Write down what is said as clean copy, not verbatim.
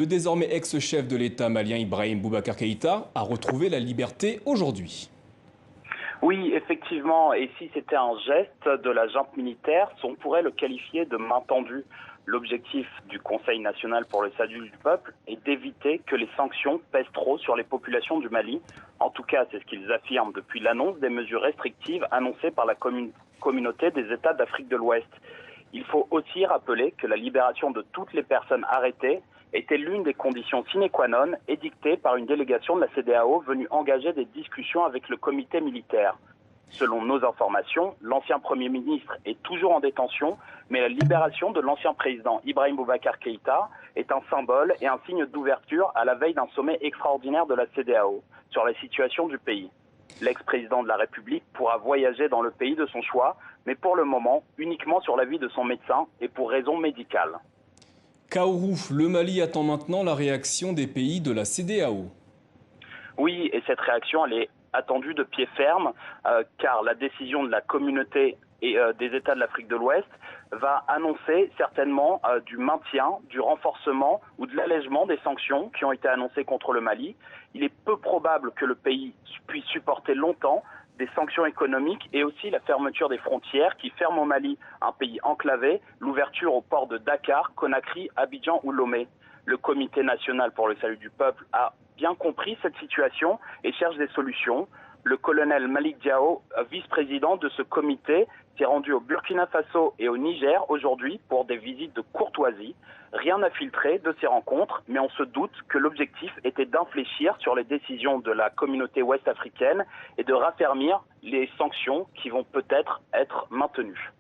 Le désormais ex-chef de l'État malien Ibrahim Boubacar Keïta a retrouvé la liberté aujourd'hui. Oui, effectivement, et si c'était un geste de la junte militaire, on pourrait le qualifier de main tendue. L'objectif du Conseil national pour le salut du peuple est d'éviter que les sanctions pèsent trop sur les populations du Mali. En tout cas, c'est ce qu'ils affirment depuis l'annonce des mesures restrictives annoncées par la communauté des États d'Afrique de l'Ouest. Il faut aussi rappeler que la libération de toutes les personnes arrêtées était l'une des conditions sine qua non édictées par une délégation de la CEDEAO venue engager des discussions avec le comité militaire. Selon nos informations, l'ancien Premier ministre est toujours en détention, mais la libération de l'ancien président Ibrahim Boubacar Keïta est un symbole et un signe d'ouverture à la veille d'un sommet extraordinaire de la CEDEAO sur la situation du pays. L'ex-président de la République pourra voyager dans le pays de son choix, mais pour le moment uniquement sur l'avis de son médecin et pour raisons médicales. Kaourou, le Mali attend maintenant la réaction des pays de la CEDEAO. Oui, et cette réaction, elle est attendue de pied ferme, car la décision de la communauté et des États de l'Afrique de l'Ouest va annoncer certainement du maintien, du renforcement ou de l'allègement des sanctions qui ont été annoncées contre le Mali. Il est peu probable que le pays puisse supporter longtemps des sanctions économiques et aussi la fermeture des frontières qui ferment au Mali, un pays enclavé, l'ouverture aux ports de Dakar, Conakry, Abidjan ou Lomé. Le Comité national pour le salut du peuple a bien compris cette situation et cherche des solutions. Le colonel Malik Diao, vice-président de ce comité, s'est rendu au Burkina Faso et au Niger aujourd'hui pour des visites de courtoisie. Rien n'a filtré de ces rencontres, mais on se doute que l'objectif était d'infléchir sur les décisions de la communauté ouest-africaine et de raffermir les sanctions qui vont peut-être être maintenues.